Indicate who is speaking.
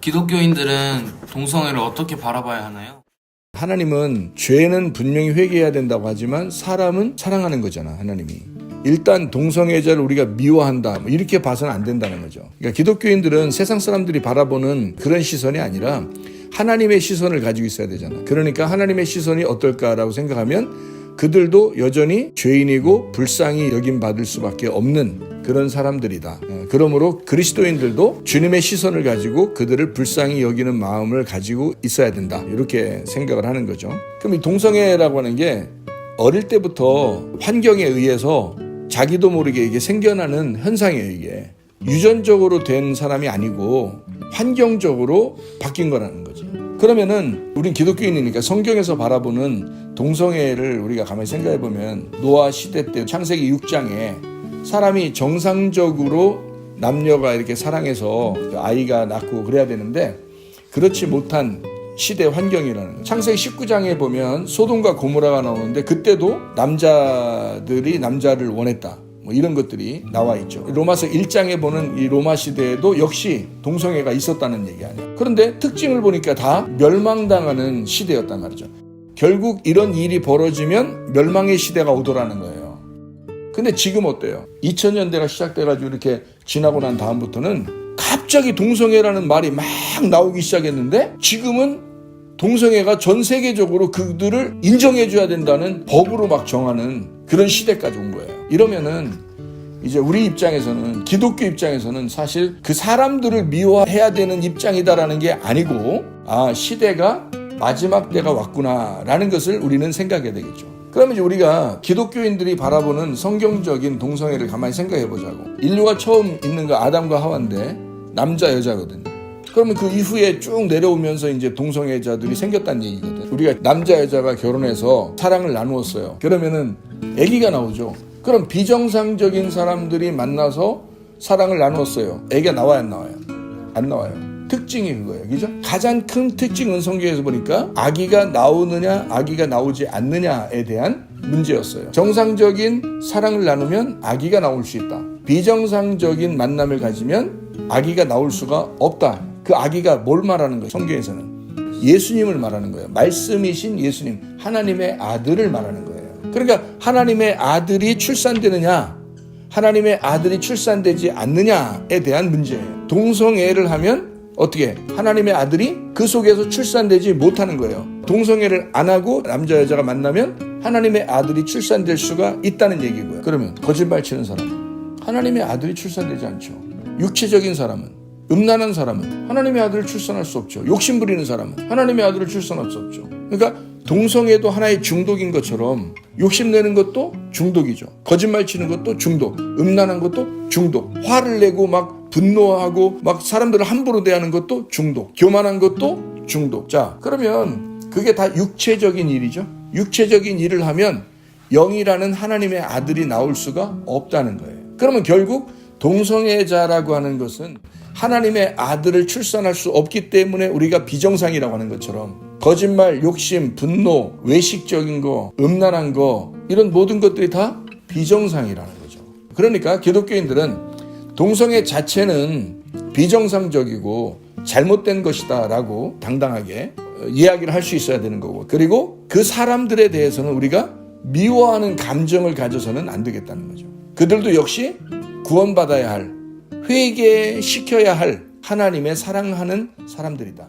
Speaker 1: 기독교인들은 동성애를 어떻게 바라봐야 하나요?
Speaker 2: 하나님은 죄는 분명히 회개해야 된다고 하지만 사람은 사랑하는 거잖아, 하나님이. 일단 동성애자를 우리가 미워한다, 이렇게 봐서는 안 된다는 거죠. 그러니까 기독교인들은 세상 사람들이 바라보는 그런 시선이 아니라 하나님의 시선을 가지고 있어야 되잖아. 그러니까 하나님의 시선이 어떨까라고 생각하면 그들도 여전히 죄인이고 불쌍히 여김받을 수밖에 없는 그런 사람들이다. 그러므로 그리스도인들도 주님의 시선을 가지고 그들을 불쌍히 여기는 마음을 가지고 있어야 된다. 이렇게 생각을 하는 거죠. 그럼 이 동성애라고 하는 게 어릴 때부터 환경에 의해서 자기도 모르게 이게 생겨나는 현상이에요. 이게 유전적으로 된 사람이 아니고 환경적으로 바뀐 거라는 거지. 그러면은 우린 기독교인이니까 성경에서 바라보는 동성애를 우리가 가만히 생각해 보면 노아 시대 때 창세기 6장에 사람이 정상적으로 남녀가 이렇게 사랑해서 아이가 낳고 그래야 되는데 그렇지 못한 시대 환경이라는 거예요. 창세기 19장에 보면 소돔과 고모라가 나오는데 그때도 남자들이 남자를 원했다. 이런 것들이 나와 있죠. 로마서 1장에 보는 이 로마 시대에도 역시 동성애가 있었다는 얘기 아니에요. 그런데 특징을 보니까 다 멸망당하는 시대였단 말이죠. 결국 이런 일이 벌어지면 멸망의 시대가 오더라는 거예요. 근데 지금 어때요? 2000년대가 시작돼가지고 이렇게 지나고 난 다음부터는 갑자기 동성애라는 말이 막 나오기 시작했는데 지금은 동성애가 전 세계적으로 그들을 인정해줘야 된다는 법으로 막 정하는 그런 시대까지 온 거예요. 이러면은 이제 우리 입장에서는 기독교 입장에서는 사실 그 사람들을 미워해야 되는 입장이다라는 게 아니고 시대가 마지막 때가 왔구나라는 것을 우리는 생각해야 되겠죠. 그러면 이제 우리가 기독교인들이 바라보는 성경적인 동성애를 가만히 생각해 보자고. 인류가 처음 있는 거 아담과 하와인데 남자 여자거든요. 그러면 그 이후에 쭉 내려오면서 이제 동성애자들이 생겼다는 얘기거든. 우리가 남자 여자가 결혼해서 사랑을 나누었어요. 그러면은 아기가 나오죠. 그럼 비정상적인 사람들이 만나서 사랑을 나누었어요. 아기가 나와요, 안 나와요? 안 나와요. 특징이 그거예요. 그죠? 가장 큰 특징은 성경에서 보니까 아기가 나오느냐 아기가 나오지 않느냐에 대한 문제였어요. 정상적인 사랑을 나누면 아기가 나올 수 있다. 비정상적인 만남을 가지면 아기가 나올 수가 없다. 그 아기가 뭘 말하는 거예요? 성경에서는 예수님을 말하는 거예요. 말씀이신 예수님, 하나님의 아들을 말하는 거예요. 그러니까 하나님의 아들이 출산되느냐 하나님의 아들이 출산되지 않느냐에 대한 문제예요. 동성애를 하면 어떻게 하나님의 아들이 그 속에서 출산되지 못하는 거예요. 동성애를 안 하고 남자 여자가 만나면 하나님의 아들이 출산될 수가 있다는 얘기고요. 그러면 거짓말 치는 사람은 하나님의 아들이 출산되지 않죠. 육체적인 사람은 음란한 사람은 하나님의 아들을 출산할 수 없죠. 욕심 부리는 사람은 하나님의 아들을 출산할 수 없죠. 그러니까 동성애도 하나의 중독인 것처럼 욕심내는 것도 중독이죠. 거짓말 치는 것도 중독, 음란한 것도 중독, 화를 내고 막 분노하고 막 사람들을 함부로 대하는 것도 중독, 교만한 것도 중독. 자, 그러면 그게 다 육체적인 일이죠. 육체적인 일을 하면 영이라는 하나님의 아들이 나올 수가 없다는 거예요. 그러면 결국 동성애자라고 하는 것은 하나님의 아들을 출산할 수 없기 때문에 우리가 비정상이라고 하는 것처럼 거짓말, 욕심, 분노, 외식적인 거, 음란한 거 이런 모든 것들이 다 비정상이라는 거죠. 그러니까 기독교인들은 동성애 자체는 비정상적이고 잘못된 것이다 라고 당당하게 이야기를 할 수 있어야 되는 거고 그리고 그 사람들에 대해서는 우리가 미워하는 감정을 가져서는 안 되겠다는 거죠. 그들도 역시 구원받아야 할 회개시켜야 할 하나님의 사랑하는 사람들이다.